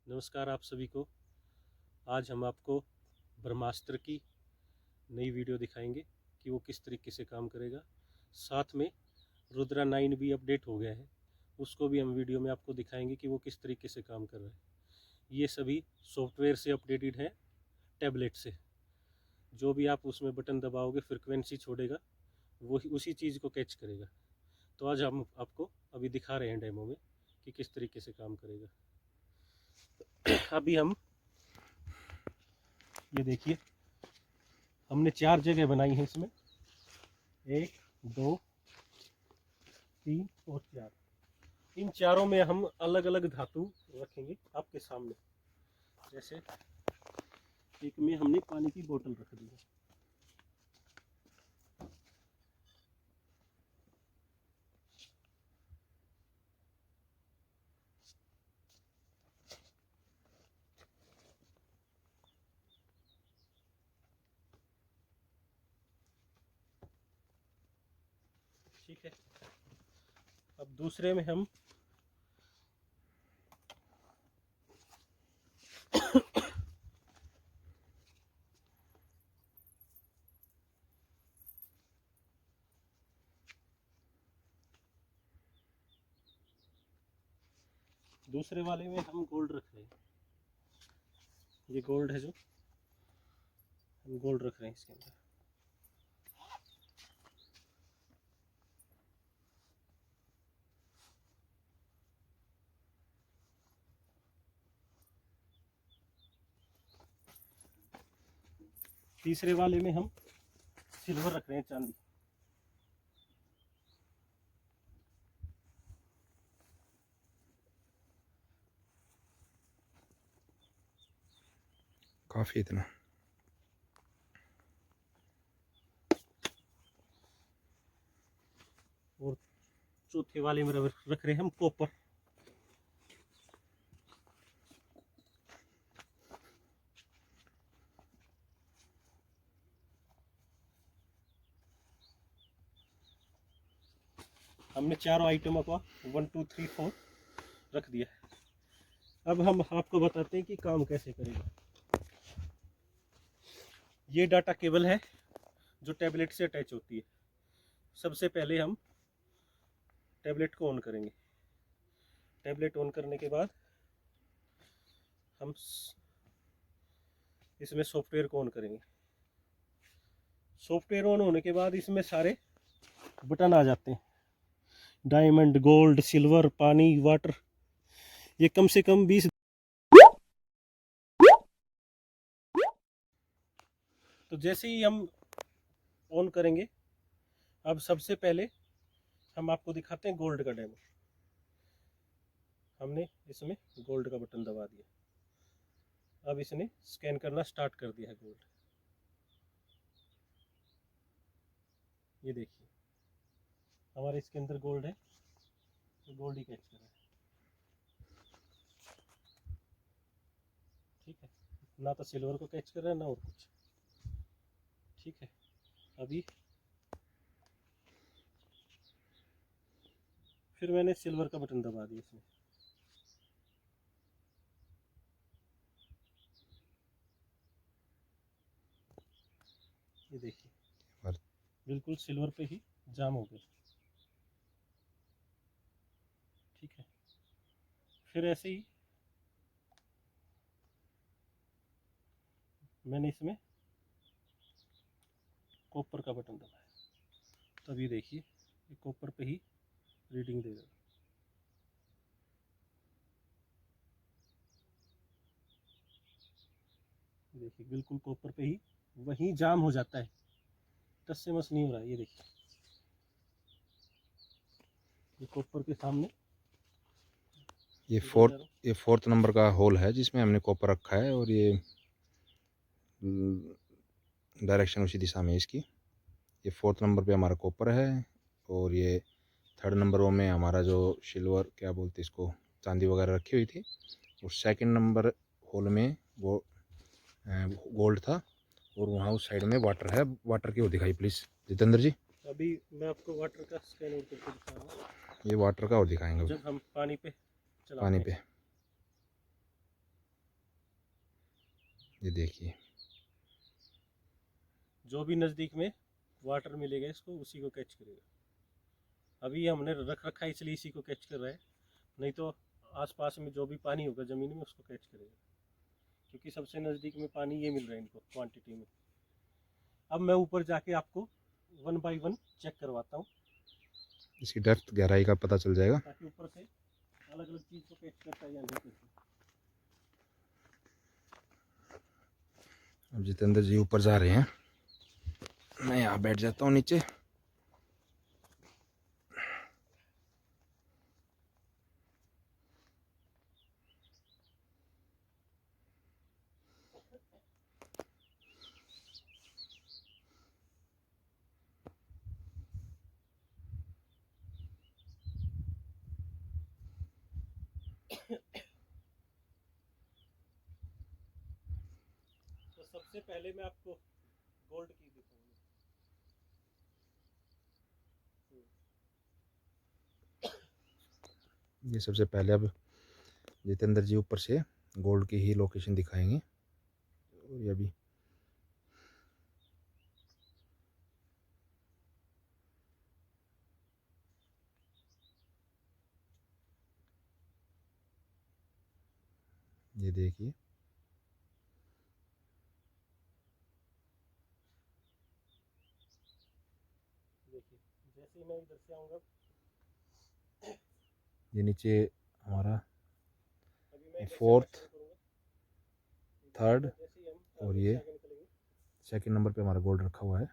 नमस्कार आप सभी को। आज हम आपको ब्रह्मास्त्र की नई वीडियो दिखाएंगे कि वो किस तरीके से काम करेगा। साथ में रुद्रा 9 भी अपडेट हो गया है, उसको भी हम वीडियो में आपको दिखाएंगे कि वो किस तरीके से काम कर रहा है। ये सभी सॉफ्टवेयर से अपडेटेड है, टैबलेट से। जो भी आप उसमें बटन दबाओगे फ्रिक्वेंसी छोड़ेगा, वो उसी चीज़ को कैच करेगा। तो आज हम आपको अभी दिखा रहे हैं डेमो में कि किस तरीके से काम करेगा। अभी हम ये देखिए, हमने 4 जगह बनाई है इसमें, 1 2 3 और 4। इन चारों में हम अलग अलग धातु रखेंगे आपके सामने। जैसे एक में हमने पानी की बोतल रख दी है, ठीक है। अब दूसरे में हम दूसरे वाले में हम गोल्ड रख रहे हैं। ये गोल्ड है, जो हम गोल्ड रख रहे हैं इसके अंदर। तीसरे वाले में हम सिल्वर रख रहे हैं, चांदी। काफी इतना। और चौथे वाले में रख रहे हैं हम कॉपर। हमने चारों आइटमों का 1 2 3 4 रख दिया है। अब हम आपको बताते हैं कि काम कैसे करेगा। ये डाटा केबल है जो टैबलेट से अटैच होती है। सबसे पहले हम टैबलेट को ऑन करेंगे। टैबलेट ऑन करने के बाद हम इसमें सॉफ्टवेयर को ऑन करेंगे। सॉफ्टवेयर ऑन होने के बाद इसमें सारे बटन आ जाते हैं, डायमंड, गोल्ड, सिल्वर, पानी, वाटर। ये कम से कम 20। तो जैसे ही हम ऑन करेंगे, अब सबसे पहले हम आपको दिखाते हैं गोल्ड का डेमो। हमने इसमें गोल्ड का बटन दबा दिया। अब इसने स्कैन करना स्टार्ट कर दिया है गोल्ड। ये देखिए, हमारे इसके अंदर गोल्ड है, तो गोल्ड ही कैच कर रहा है। ठीक है, ना तो सिल्वर को कैच कर रहा है ना और कुछ। ठीक है, अभी फिर मैंने सिल्वर का बटन दबा दिया इसमें। ये देखिए, बिल्कुल सिल्वर पे ही जाम हो गया। ठीक है, फिर ऐसे ही मैंने इसमें कॉपर का बटन दबाया, तभी देखिए ये कॉपर पे ही रीडिंग देगा। देखिए बिल्कुल कॉपर पे ही वहीं जाम हो जाता है, टस से मस नहीं हो रहा है। ये देखिए, ये कॉपर के सामने ये फोर्थ नंबर का होल है जिसमें हमने कॉपर रखा है, और ये डायरेक्शन उसी दिशा में इसकी। ये फोर्थ नंबर पे हमारा कॉपर है, और ये थर्ड नंबर में हमारा जो सिल्वर क्या बोलते इसको, चांदी वगैरह रखी हुई थी। और सेकंड नंबर होल में वो गोल्ड था, और वहाँ उस साइड में वाटर है। वाटर की ओर दिखाई प्लीज़ जितेंद्र जी। अभी मैं आपको वाटर का स्कैन करके दिखा रहा हूँ। ये वाटर का और दिखाएंगे जब हम पानी पे चलाते पानी हैं, पे। ये देखिए, जो भी नज़दीक में वाटर मिलेगा इसको उसी को कैच करेगा। अभी हमने रख रखा है इसलिए इसी को कैच कर रहा है, नहीं तो आसपास में जो भी पानी होगा ज़मीन में उसको कैच करेगा, क्योंकि सबसे नज़दीक में पानी ये मिल रहा है इनको क्वांटिटी में। अब मैं ऊपर जाके आपको 1 बाय 1 चेक करवाता हूँ, इसकी डेप्थ गहराई का पता चल जाएगा। ताकि ऊपर से अलग अलग चीज़ को कैच करता है या नहीं करता। अब जितेंद्र जी ऊपर जा रहे हैं, मैं यहाँ बैठ जाता हूँ नीचे। तो सबसे पहले मैं आपको गोल्ड की दिखाऊंगा। ये सबसे पहले अब जितेंद्र जी ऊपर से गोल्ड की ही लोकेशन दिखाएंगे। और ये अभी ये देखिए, देखिए जैसे ही मैं इधर से आऊँगा, ये नीचे हमारा अभी मैं कैसे आना फोर्थ, शुरू करूँगा, थर्ड जैसे ही हम और टारगेट ये से आगे निकलेंगे। सेकंड नंबर पे हमारा गोल्ड रखा हुआ है।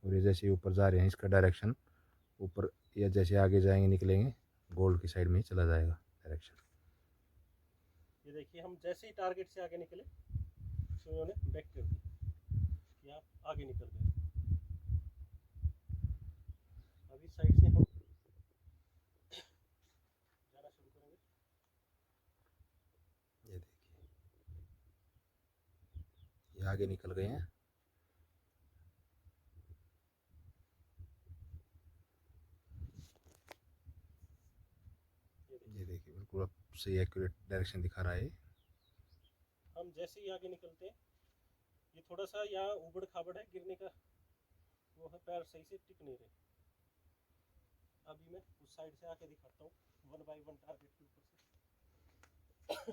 और ये जैसे ही ऊपर जा रहे हैं, इसका डायरेक्शन ऊपर, या जैसे आगे जाएंगे निकलेंगे गोल्ड की साइड में ही चला जाएगा डायरेक्शन। ये देखिए हम जैसे ही टारगेट से आगे निकले तो उन्होंने बैक कर दी कि आप आगे निकल गए। अभी साइड से हम जाना शुरू करेंगे। ये देखिए, ये आगे निकल गए हैं। ये देखिए, बिल्कुल अब सही एक्यूरेट डायरेक्शन दिखा रहा है। हम जैसे ही आगे निकलते हैं, ये थोड़ा सा यहाँ उबड़ खाबड़ है, गिरने का वो है, पैर सही से टिक नहीं रहे। अभी मैं उस साइड से आके दिखाता हूँ 1 बाय 1 टारगेट के ऊपर से,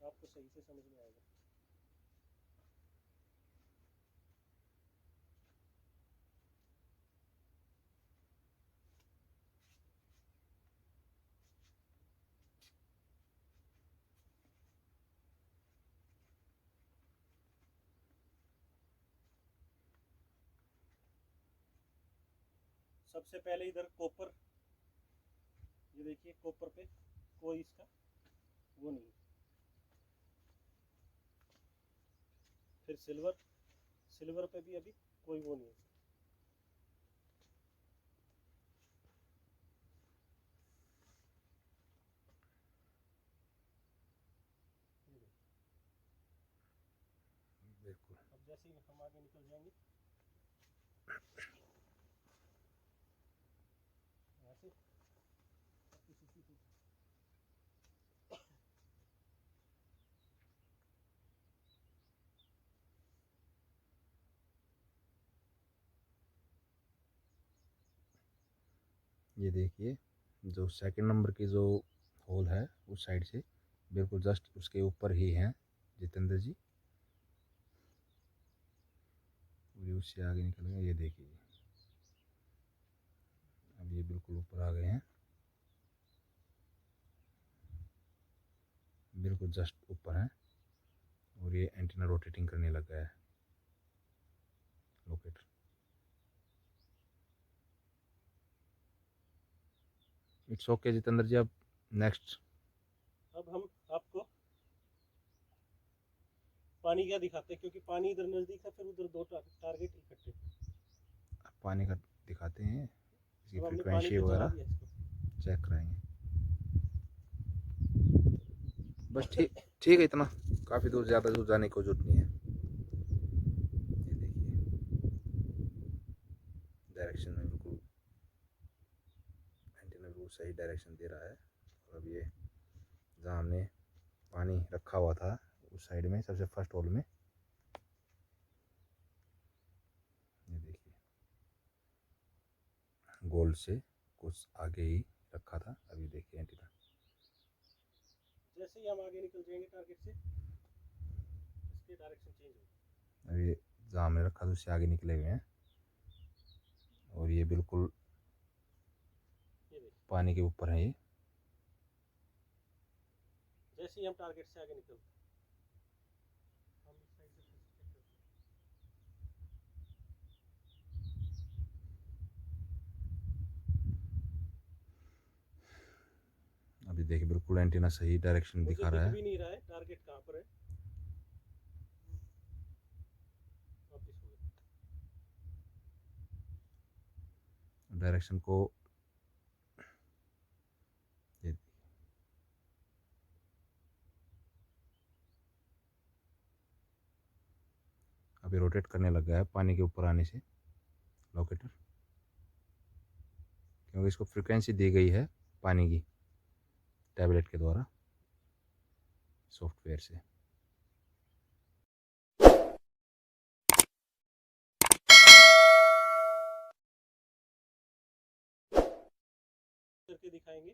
आपको सही से समझ में आएगा। सबसे पहले इधर कॉपर, ये देखिए कॉपर पे कोई इसका वो नहीं है। फिर सिल्वर, सिल्वर पे भी अभी कोई वो नहीं है। बिल्कुल, अब जैसे ही हम आगे निकल जाएंगे यहाँ से, ये देखिए, जो सेकंड नंबर की जो होल है उस साइड से बिल्कुल जस्ट उसके ऊपर ही हैं जितेंद्र जी। और ये उससे आगे निकल गए। ये देखिए, अब ये बिल्कुल ऊपर आ गए हैं, बिल्कुल जस्ट ऊपर हैं। और ये एंटीना रोटेटिंग करने लग गया है लोकेटर। इट्स ओके जितेंद्र जी, अब नेक्स्ट। अब हम आपको पानी का दिखाते हैं, क्योंकि पानी इधर नज़दीक है, फिर उधर दो टारगेट इकट्ठे। पानी का दिखाते हैं, इसकी अब हमने पानी फ्रिक्वेंसी पे चला वगैरह दिया इसको। चेक कराएंगे। बस ठीक ठीक है, इतना काफ़ी दूर, ज़्यादा दूर जाने की जरूरत नहीं है। ये देखिए, डायरेक्शन में बिल्कुल एंटीना बिल्कुल सही डायरेक्शन दे रहा है। और अब ये जहाँ हमने पानी रखा हुआ था उस साइड में सबसे फर्स्ट होल में। ये देखिए गोल से कुछ आगे ही रखा था। अभी देखिए एंटीना जैसे ही हम आगे निकल जाएंगे टारगेट से इसकी डायरेक्शन चेंज होगी। अभी जहाँ हमने रखा था उससे आगे निकले हुए हैं और ये बिल्कुल पानी के ऊपर है। ये जैसे ही हम टारगेट से आगे निकलते हम इस साइड से चेक करते हैं। अभी देखिए बिल्कुल एंटीना सही डायरेक्शन मुझे दिखा दिख रहा है। भी नहीं रहा है टारगेट कहाँ पर है। वापस हो गया। डायरेक्शन को ये अभी रोटेट करने लग गया है पानी के ऊपर आने से लोकेटर, क्योंकि इसको फ्रीक्वेंसी दी गई है पानी की टैबलेट के द्वारा सॉफ्टवेयर से। करके दिखाएंगे,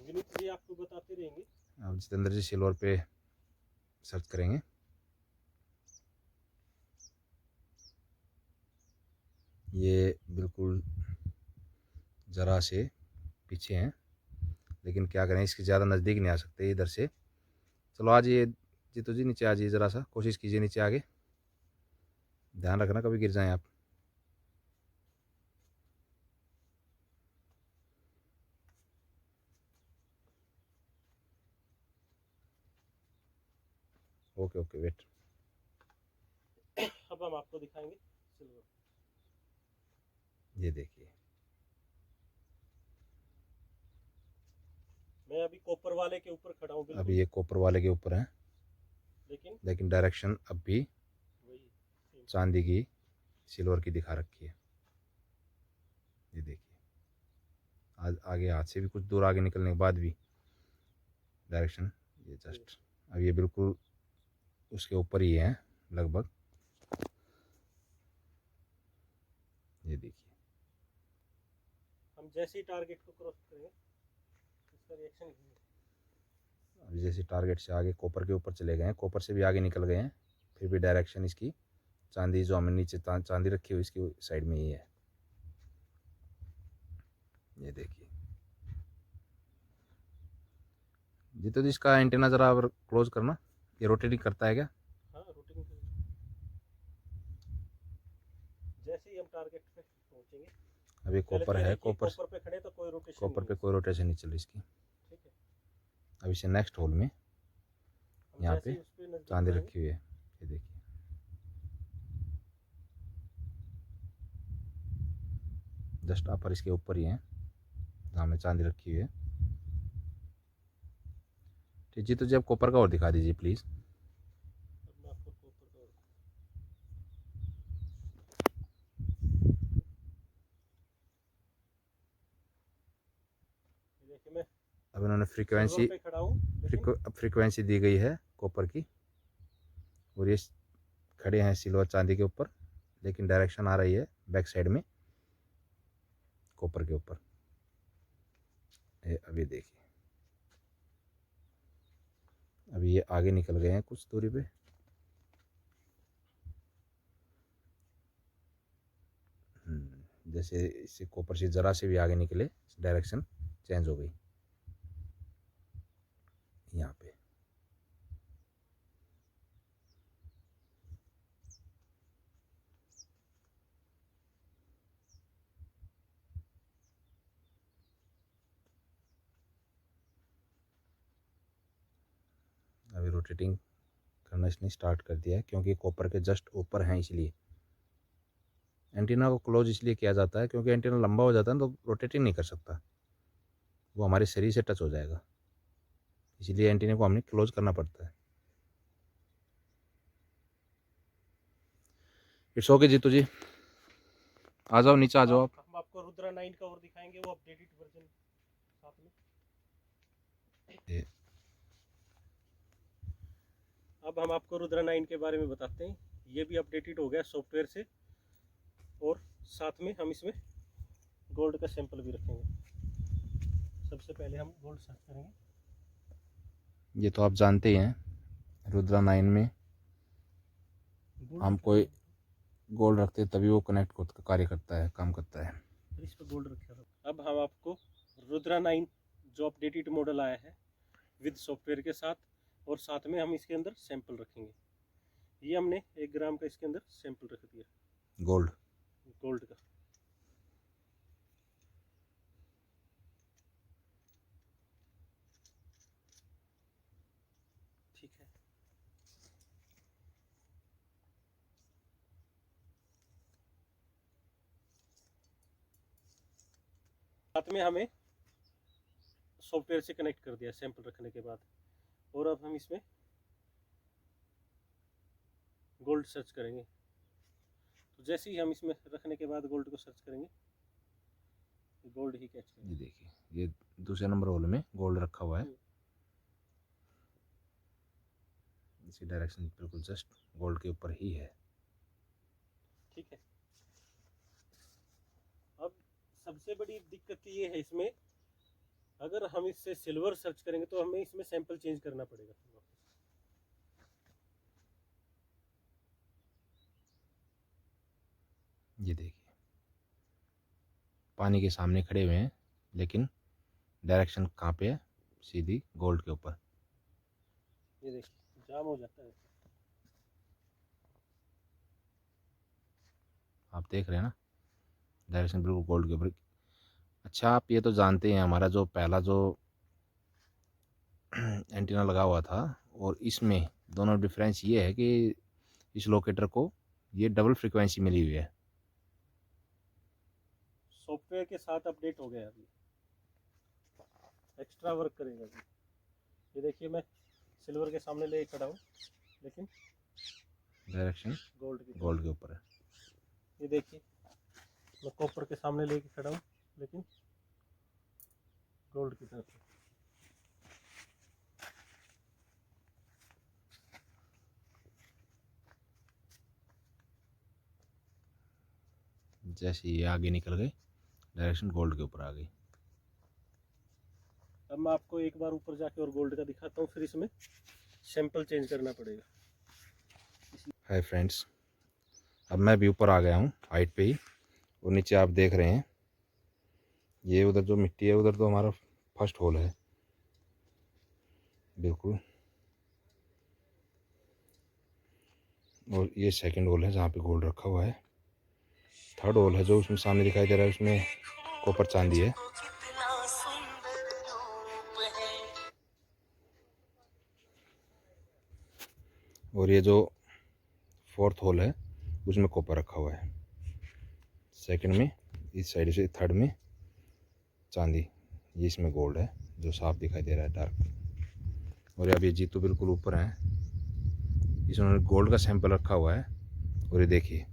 विनीत जी आपको बताते रहेंगे। अब जितेंद्र जी सिल्वर पे सर्च करेंगे। ये बिल्कुल ज़रा से पीछे हैं, लेकिन क्या करें इसके ज़्यादा नज़दीक नहीं आ सकते इधर से। चलो आज ये जीतू जी नीचे आ जाइए, ज़रा सा कोशिश कीजिए नीचे आगे, ध्यान रखना कभी गिर जाएं आप। Okay okay wait. अब हम आपको दिखाएंगे सिल्वर। ये देखिए मैं अभी कॉपर वाले के ऊपर खड़ा हूँ अभी ये कॉपर वाले के ऊपर है, लेकिन डायरेक्शन अब भी वही चांदी की सिल्वर की दिखा रखी है। ये देखिए आज आगे हाथ से भी कुछ दूर आगे निकलने के बाद भी डायरेक्शन ये जस्ट अब ये बिल्कुल उसके ऊपर ही है लगभग। ये देखिए हम जैसे ही टारगेट को क्रॉस करेंगे इसका रिएक्शन अभी जैसे टारगेट से आगे कॉपर के ऊपर चले गए हैं, कॉपर से भी आगे निकल गए हैं, फिर भी डायरेक्शन इसकी चांदी जो हमने नीचे चांदी रखी हुई इसकी साइड में ही है। ये देखिए जीतो जी इसका एंटीना ज़रा और क्लोज करना, ये रोटेटिंग करता है क्या? हाँ रोटेटिंग जैसे ही हम टारगेट पे पहुंचेंगे। अभी कॉपर है, कॉपर पे खड़े तो कोई रोटेशन कॉपर पे कोई रोटेशन नहीं चल रही इसकी। ठीक है अभी से नेक्स्ट होल में यहाँ पे चांदी रखी हुई है। ये देखिए जस्ट अपर इसके ऊपर ही है जहाँ में चांदी रखी हुई है। ठीक जी, तो जब कॉपर का और दिखा दीजिए प्लीज़। अब इन्होंने फ्रीक्वेंसी दी गई है कॉपर की और ये खड़े हैं सिल्वर चांदी के ऊपर, लेकिन डायरेक्शन आ रही है बैक साइड में कॉपर के ऊपर। अभी देखिए अभी ये आगे निकल गए हैं कुछ दूरी पे। जैसे इससे कॉपर से ज़रा से भी आगे निकले डायरेक्शन चेंज हो गई यहाँ पे। अभी रोटेटिंग करना इसने स्टार्ट कर दिया है क्योंकि कॉपर के जस्ट ऊपर हैं, इसलिए एंटीना को क्लोज इसलिए किया जाता है क्योंकि एंटीना लंबा हो जाता है तो रोटेटिंग नहीं कर सकता, वो हमारे शरीर से टच हो जाएगा, इसलिए एंटीना को हमने क्लोज करना पड़ता है। इट्स ओके जीतू जी, आ जाओ नीचे आ जाओ आप। हम आपको रुद्रा 9 का और दिखाएंगे, वो अपडेटेड वर्जन साथ में। अब हम आपको रुद्रा 9 के बारे में बताते हैं। ये भी अपडेटेड हो गया सॉफ्टवेयर से, और साथ में हम इसमें गोल्ड का सैंपल भी रखेंगे। सबसे पहले हम गोल्ड सर्च करेंगे। ये तो आप जानते ही हैं रुद्रा 9 में हम कोई गोल्ड रखते हैं तभी वो कनेक्ट कार्य करता है, काम करता है। इस पर गोल्ड रखा था। अब हम आपको रुद्रा 9 जो अपडेटेड मॉडल आया है विद सॉफ्टवेयर के साथ, और साथ में हम इसके अंदर सैंपल रखेंगे। ये हमने 1 ग्राम का इसके अंदर सैंपल रख दिया गोल्ड का। ठीक है, साथ में हमें सॉफ्टवेयर से कनेक्ट कर दिया सैंपल रखने के बाद। और अब हम इसमें गोल्ड सर्च करेंगे। तो जैसे ही हम इसमें रखने के बाद गोल्ड को सर्च करेंगे, गोल्ड ही कैच करेंगे। ये देखिए, ये दूसरे नंबर होल में गोल्ड रखा हुआ है। इसी डायरेक्शन बिल्कुल जस्ट गोल्ड के ऊपर ही है। ठीक है। अब सबसे बड़ी दिक्कत ये है इसमें, अगर हम इससे सिल्वर सर्च करेंगे तो हमें इसमें सैंपल चेंज करना पड़ेगा। ये देखिए, पानी के सामने खड़े हुए हैं लेकिन डायरेक्शन कहाँ पे है? सीधी गोल्ड के ऊपर। ये देखिए जाम हो जाता है। आप देख रहे हैं ना, डायरेक्शन बिल्कुल गोल्ड के ऊपर। अच्छा, आप ये तो जानते हैं हमारा जो पहला जो एंटीना लगा हुआ था और इसमें दोनों डिफरेंस ये है कि इस लोकेटर को ये डबल फ्रीक्वेंसी मिली हुई है। सॉफ्टवेयर के साथ अपडेट हो गया, अभी एक्स्ट्रा वर्क करेगा अभी। ये देखिए मैं सिल्वर के सामने ले खड़ा हूँ लेकिन डायरेक्शन गोल्ड के ऊपर है। ये देखिए मैं कॉपर के सामने लेके खड़ा हूँ लेकिन गोल्ड की तरफ है। जैसे ये आगे निकल गए, डायरेक्शन गोल्ड के ऊपर आ गई। अब मैं आपको एक बार ऊपर जाके और गोल्ड का दिखाता हूँ, फिर इसमें सैंपल चेंज करना पड़ेगा। हाय फ्रेंड्स, अब मैं भी ऊपर आ गया हूँ हाइट पे ही, और नीचे आप देख रहे हैं ये उधर जो मिट्टी है उधर तो हमारा फर्स्ट होल है बिल्कुल, और ये सेकंड होल है जहाँ पे गोल्ड रखा हुआ है। थर्ड होल है जो उसमें सामने दिखाई दे रहा है, उसमें कॉपर चांदी है। और ये जो फोर्थ होल है उसमें कॉपर रखा हुआ है। सेकंड में इस साइड से, थर्ड में चांदी, ये इसमें गोल्ड है जो साफ दिखाई दे रहा है डार्क। और अब ये जीतू बिल्कुल ऊपर है, इसमें गोल्ड का सैंपल रखा हुआ है। और ये देखिए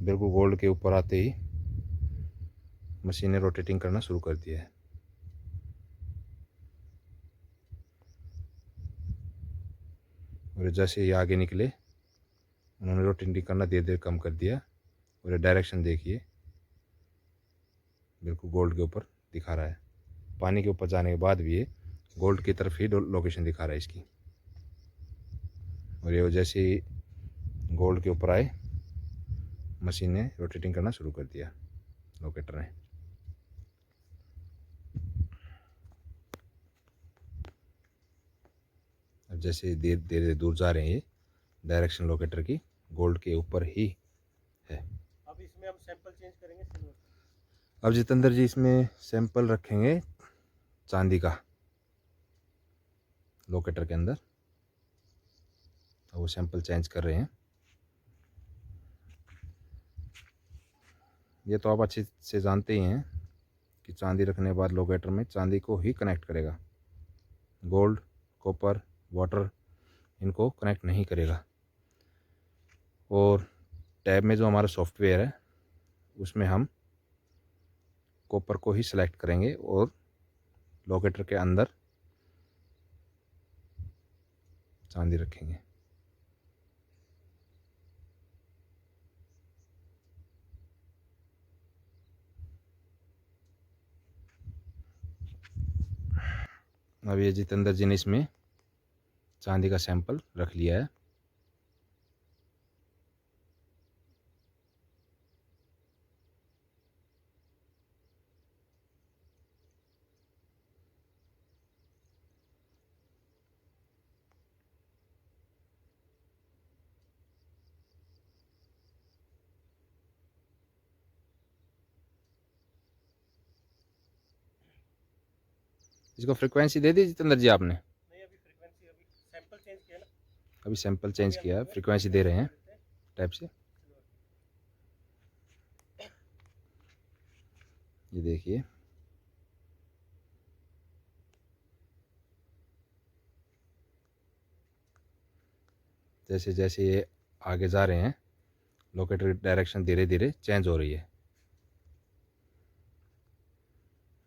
बिल्कुल गोल्ड के ऊपर आते ही मशीन ने रोटेटिंग करना शुरू कर दिया है। और जैसे ये आगे निकले उन्होंने रोटेटिंग करना धीरे धीरे कम कर दिया। और ये डायरेक्शन देखिए बिल्कुल गोल्ड के ऊपर दिखा रहा है। पानी के ऊपर जाने के बाद भी ये गोल्ड की तरफ ही लोकेशन दिखा रहा है इसकी। और ये जैसे ही गोल्ड के ऊपर आए मशीन ने रोटेटिंग करना शुरू कर दिया, लोकेटर ने। अब जैसे धीरे धीरे दूर जा रहे हैं, ये डायरेक्शन लोकेटर की गोल्ड के ऊपर ही है। अब इसमें हम सैंपल चेंज करेंगे सिल्वर। अब जितेंद्र जी इसमें सैंपल रखेंगे चांदी का लोकेटर के अंदर, तो वो सैंपल चेंज कर रहे हैं। ये तो आप अच्छे से जानते ही हैं कि चांदी रखने के बाद लोकेटर में चांदी को ही कनेक्ट करेगा, गोल्ड, कॉपर, वाटर इनको कनेक्ट नहीं करेगा। और टैब में जो हमारा सॉफ्टवेयर है उसमें हम कॉपर को ही सिलेक्ट करेंगे और लोकेटर के अंदर चांदी रखेंगे। अब ये जितेंद्र जी ने इसमें चांदी का सैंपल रख लिया है। इसको फ्रीक्वेंसी दे दी जितेंद्र जी आपने? नहीं, अभी फ्रीक्वेंसी अभी सैंपल चेंज किया ना। अभी सैंपल चेंज किया है, फ्रीक्वेंसी दे रहे हैं टाइप से। ये देखिए, जैसे जैसे ये आगे जा रहे हैं लोकेटर की डायरेक्शन धीरे धीरे चेंज हो रही है।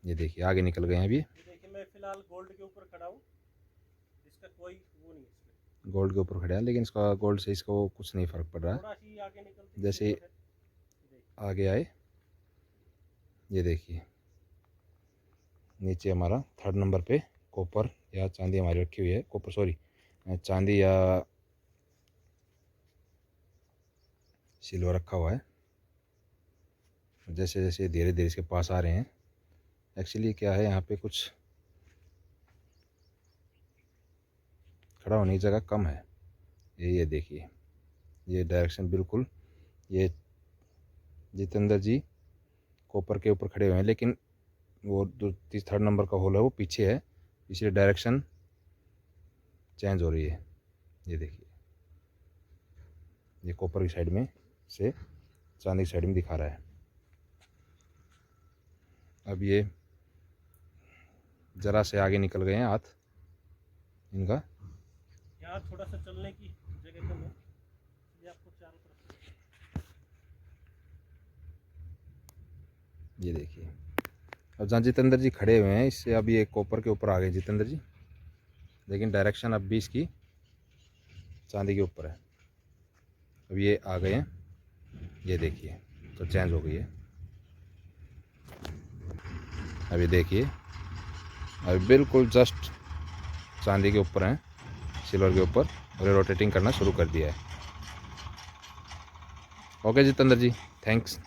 ये देखिए आगे निकल गए हैं अभी। ये देखिए, मैं फिलहाल गोल्ड के ऊपर खड़ा हूँ, इसका कोई वो नहीं है इसमें। गोल्ड के ऊपर खड़ा है, लेकिन इसका गोल्ड से इसको कुछ नहीं फ़र्क पड़ रहा है। थोड़ा ही आगे निकलती जैसे आगे आए, ये देखिए नीचे हमारा 3rd नंबर पे कॉपर या चांदी हमारी रखी हुई है। कॉपर सॉरी, चांदी या सिल्वर रखा हुआ है। जैसे जैसे धीरे धीरे इसके पास आ रहे हैं, एक्चुअली क्या है यहाँ पे कुछ खड़ा होने की जगह कम है। ये देखिए, ये डायरेक्शन बिल्कुल, ये जितेंद्र जी कॉपर के ऊपर खड़े हुए हैं, लेकिन वो 3rd नंबर का होल है वो पीछे है, इसलिए डायरेक्शन चेंज हो रही है। ये देखिए, ये कॉपर की साइड में से चांदी की साइड में दिखा रहा है। अब ये ज़रा से आगे निकल गए हैं हाथ इनका। यहाँ थोड़ा सा चलने की जगह कम है, ये आपको चारों तरफ। ये देखिए, अब जहाँ जितेंद्र जी खड़े हुए हैं इससे अब ये कॉपर के ऊपर आ गए जितेंद्र जी, लेकिन डायरेक्शन अब भी इसकी चांदी के ऊपर है। अब ये आ गए हैं, ये देखिए तो चेंज हो गई है। अभी देखिए, अभी बिल्कुल जस्ट चांदी के ऊपर हैं, सिल्वर के ऊपर, और रोटेटिंग करना शुरू कर दिया है। ओके जितेंद्र जी, थैंक्स।